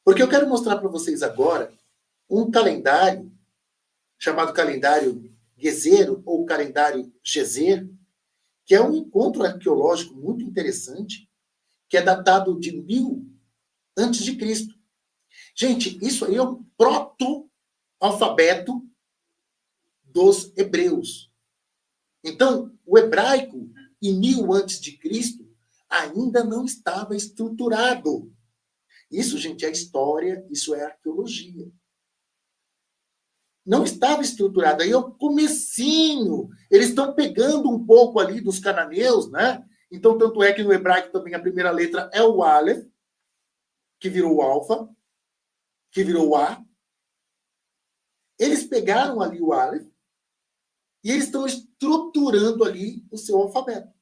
Porque eu quero mostrar para vocês agora um calendário chamado calendário Gezer ou calendário Gezer, que é um encontro arqueológico muito interessante, que é datado de 1000 antes de Cristo. Gente, isso aí é o proto-alfabeto dos hebreus. Então, o hebraico, em 1000 antes de Cristo, ainda não estava estruturado. Isso, gente, é história, isso é arqueologia. Não estava estruturado. Aí é o comecinho. Eles estão pegando um pouco ali dos cananeus, né? Então, tanto é que no hebraico também a primeira letra é o Aleph, que virou o alfa, que virou o A. Eles pegaram ali o Aleph e eles estão estruturando ali o seu alfabeto,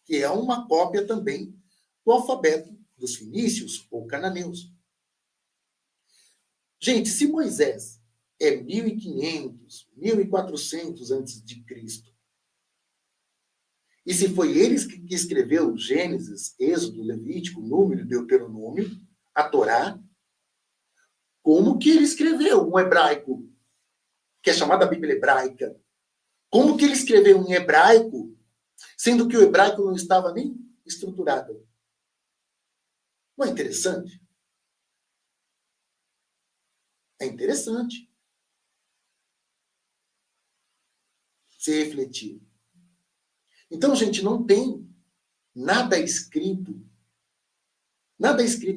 que é uma cópia também do alfabeto dos fenícios ou cananeus. Gente, se Moisés é 1500, 1400 antes de Cristo, e se foi eles que escreveu Gênesis, Êxodo, Levítico, Número, Deuteronômio, a Torá, como que ele escreveu um hebraico, que é chamada Bíblia hebraica? Como que ele escreveu em hebraico, sendo que o hebraico não estava nem estruturado? Não é interessante? É interessante se refletir. Então, gente, não tem nada escrito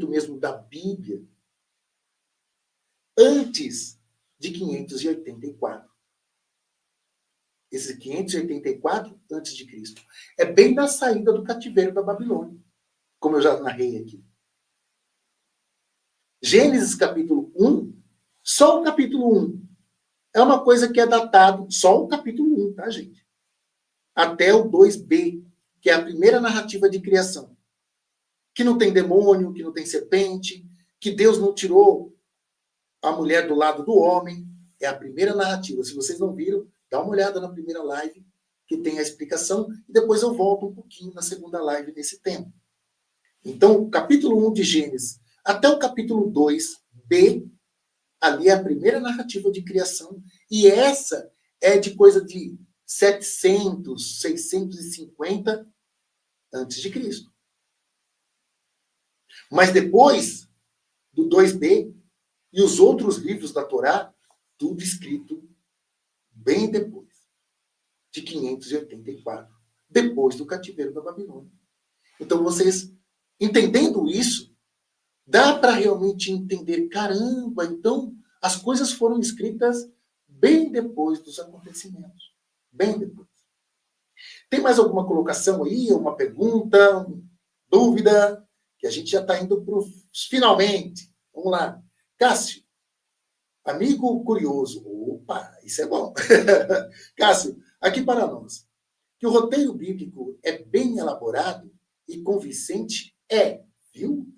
mesmo da Bíblia antes de 584. Esse 584 antes de Cristo. É bem na saída do cativeiro da Babilônia, como eu já narrei aqui. Gênesis capítulo 1, só o capítulo 1. É uma coisa que é datado, só o capítulo 1, tá, gente? Até o 2b, que é a primeira narrativa de criação. Que não tem demônio, que não tem serpente, que Deus não tirou a mulher do lado do homem. É a primeira narrativa. Se vocês não viram, dá uma olhada na primeira live, que tem a explicação, e depois eu volto um pouquinho na segunda live nesse tema. Então, o capítulo 1 de Gênesis até o capítulo 2b, ali é a primeira narrativa de criação, e essa é de coisa de 700, 650 antes de Cristo. Mas depois do 2b e os outros livros da Torá, tudo escrito bem depois de 584, depois do cativeiro da Babilônia. Então, vocês, entendendo isso, dá para realmente entender, caramba, então as coisas foram escritas bem depois dos acontecimentos. Bem depois. Tem mais alguma colocação aí, uma pergunta, dúvida? Que a gente já está indo para os finalmente. Vamos lá. Cássio, amigo curioso. Opa, isso é bom. Cássio, aqui para nós. Que o roteiro bíblico é bem elaborado e convincente? É, viu?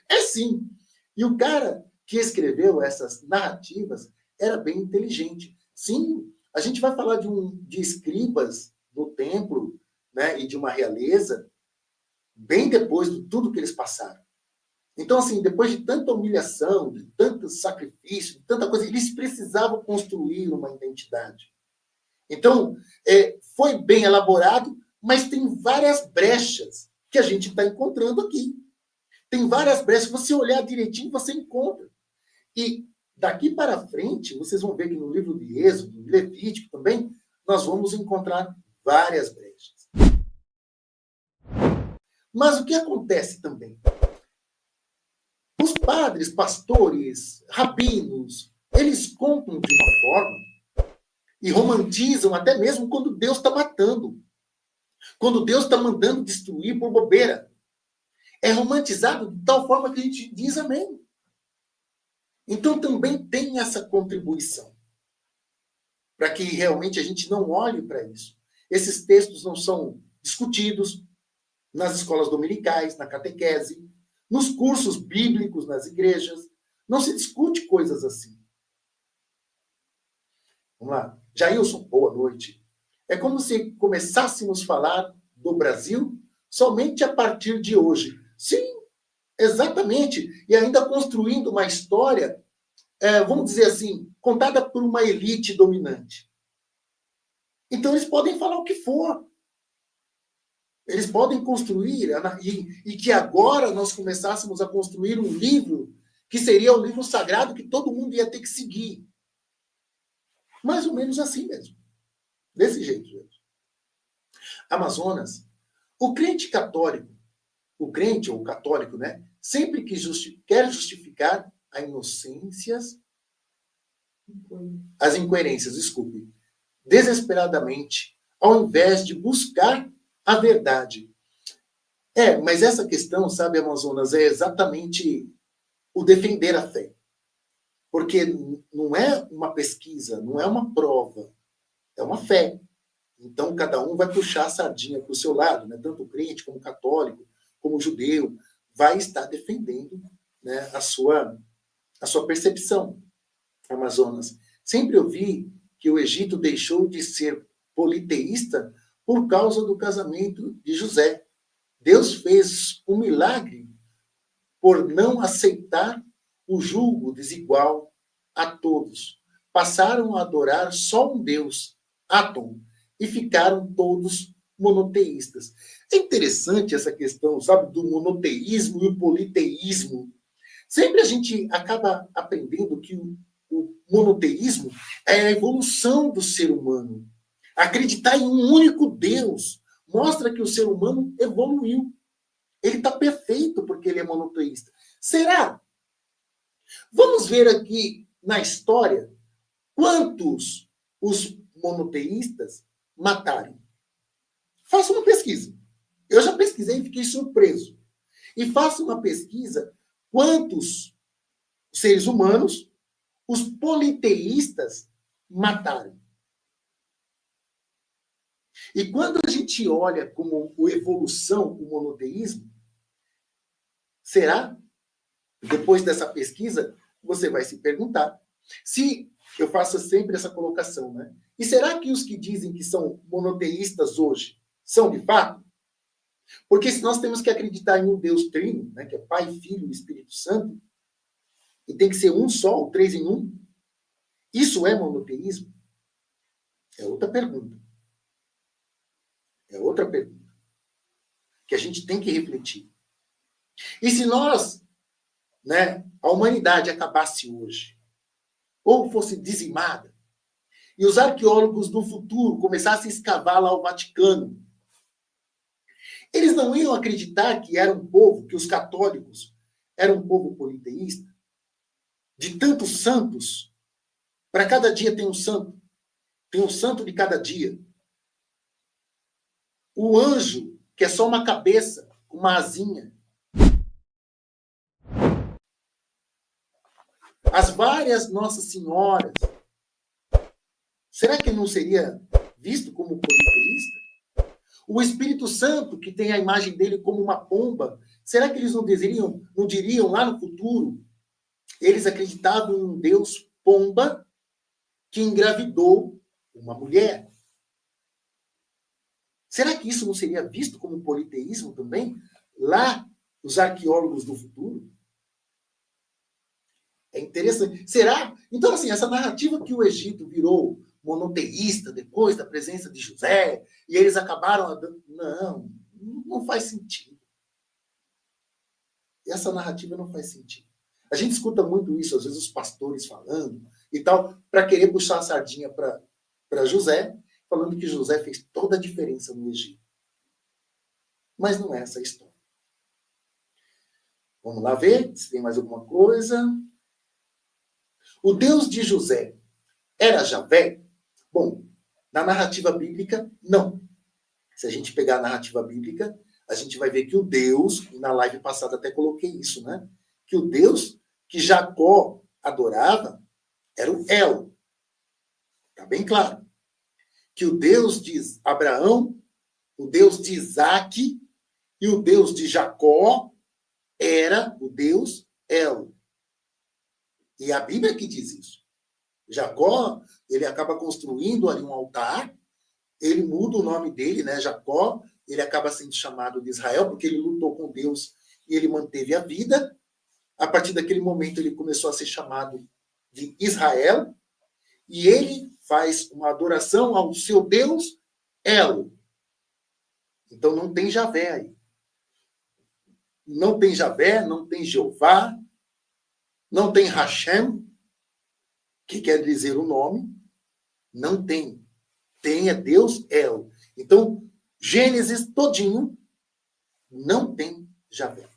É sim. E o cara que escreveu essas narrativas era bem inteligente. Sim, a gente vai falar de escribas no templo, né, e de uma realeza bem depois de tudo que eles passaram. Então, assim, depois de tanta humilhação, de tanto sacrifício, de tanta coisa, eles precisavam construir uma identidade. Então, foi bem elaborado, mas tem várias brechas que a gente está encontrando aqui. Tem várias brechas. Se você olhar direitinho, você encontra. E daqui para frente, vocês vão ver que no livro de Êxodo, de Levítico também, nós vamos encontrar várias brechas. Mas o que acontece também? Os padres, pastores, rabinos, eles contam de uma forma e romantizam até mesmo quando Deus está matando. Quando Deus está mandando destruir por bobeira. É romantizado de tal forma que a gente diz amém. Então também tem essa contribuição. Para que realmente a gente não olhe para isso. Esses textos não são discutidos nas escolas dominicais, na catequese, nos cursos bíblicos nas igrejas. Não se discute coisas assim. Vamos lá. Jailson, boa noite. É como se começássemos a falar do Brasil somente a partir de hoje. Sim, Exatamente. E ainda construindo uma história, vamos dizer assim, contada por uma elite dominante. Então, eles podem falar o que for. Eles podem construir, e que agora nós começássemos a construir um livro que seria o livro sagrado que todo mundo ia ter que seguir. Mais ou menos assim mesmo. Desse jeito, gente. Amazonas, o crente católico, o crente ou católico, né, sempre que quer justificar a inocências, as incoerências, desculpe, desesperadamente, ao invés de buscar a verdade. Mas essa questão, sabe, Amazonas, é exatamente o defender a fé. Porque não é uma pesquisa, não é uma prova, é uma fé. Então, cada um vai puxar a sardinha para o seu lado, né? Tanto o crente, como o católico, como o judeu, vai estar defendendo, né, a sua percepção. Amazonas. Sempre ouvi que o Egito deixou de ser politeísta por causa do casamento de José. Deus fez um milagre por não aceitar o julgo desigual a todos. Passaram a adorar só um Deus, Atom, e ficaram todos monoteístas. É interessante essa questão, sabe, do monoteísmo e o politeísmo. Sempre a gente acaba aprendendo que o monoteísmo é a evolução do ser humano. Acreditar em um único Deus mostra que o ser humano evoluiu. Ele está perfeito porque ele é monoteísta. Será? Vamos ver aqui na história quantos os monoteístas mataram. Faça uma pesquisa. Eu já pesquisei e fiquei surpreso. E faça uma pesquisa quantos seres humanos os politeístas mataram. E quando a gente olha como evolução o monoteísmo, será? Depois dessa pesquisa, você vai se perguntar se eu faço sempre essa colocação, né? E será que os que dizem que são monoteístas hoje são de fato? Porque se nós temos que acreditar em um Deus trino, né, que é Pai, Filho e Espírito Santo, e tem que ser um só, o 3 em 1, isso é monoteísmo? É outra pergunta. É outra pergunta que a gente tem que refletir. E se nós, né, a humanidade acabasse hoje, ou fosse dizimada, e os arqueólogos do futuro começassem a escavar lá o Vaticano, eles não iam acreditar que era um povo, que os católicos eram um povo politeísta? De tantos santos, para cada dia tem um santo de cada dia. O anjo, que é só uma cabeça, uma asinha. As várias Nossas Senhoras. Será que não seria visto como politeísta? O Espírito Santo, que tem a imagem dele como uma pomba, será que eles não diriam lá no futuro? Eles acreditavam em um Deus pomba que engravidou uma mulher. Será que isso não seria visto como politeísmo também? Lá, os arqueólogos do futuro? É interessante. Será? Então, assim, essa narrativa que o Egito virou monoteísta depois da presença de José, e eles acabaram... Não faz sentido. Essa narrativa não faz sentido. A gente escuta muito isso, às vezes, os pastores falando e tal, para querer puxar a sardinha para José, falando que José fez toda a diferença no Egito. Mas não é essa a história. Vamos lá ver se tem mais alguma coisa. O Deus de José era Javé? Bom, na narrativa bíblica, não. Se a gente pegar a narrativa bíblica, a gente vai ver que o Deus, e na live passada até coloquei isso, né? Que o Deus que Jacó adorava era o El. Está bem claro. Que o Deus de Abraão, o Deus de Isaac e o Deus de Jacó era o Deus El. E a Bíblia que diz isso. Jacó, ele acaba construindo ali um altar, ele muda o nome dele, né, Jacó, ele acaba sendo chamado de Israel, porque ele lutou com Deus e ele manteve a vida. A partir daquele momento, ele começou a ser chamado de Israel, e ele faz uma adoração ao seu Deus, El. Então não tem Javé aí. Não tem Javé, não tem Jeová, não tem Hashem, que quer dizer o nome. Não tem. Tem é Deus El. Então, Gênesis todinho não tem Javé.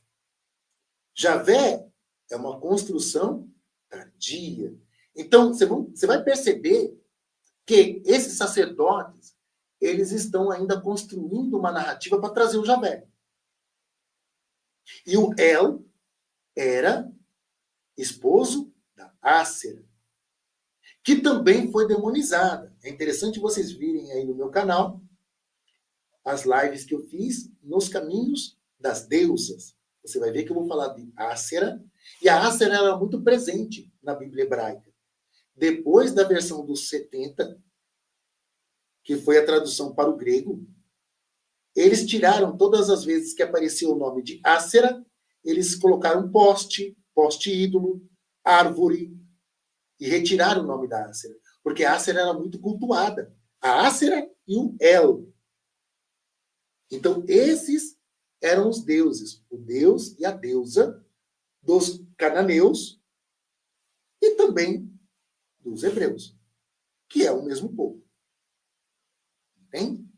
Javé é uma construção tardia. Então, você vai perceber que esses sacerdotes, eles estão ainda construindo uma narrativa para trazer o Javé. E o El era esposo da Ácera, que também foi demonizada. É interessante vocês virem aí no meu canal as lives que eu fiz nos caminhos das deusas. Você vai ver que eu vou falar de Ácera, e a Ácera era muito presente na Bíblia hebraica. Depois da versão dos 70, que foi a tradução para o grego, eles tiraram todas as vezes que apareceu o nome de Ácera, eles colocaram poste ídolo, árvore, e retiraram o nome da Ácera, porque a Ácera era muito cultuada. A Ácera e o El. Então, esses eram os deuses, o deus e a deusa dos cananeus e também dos hebreus, que é o mesmo povo. Entende?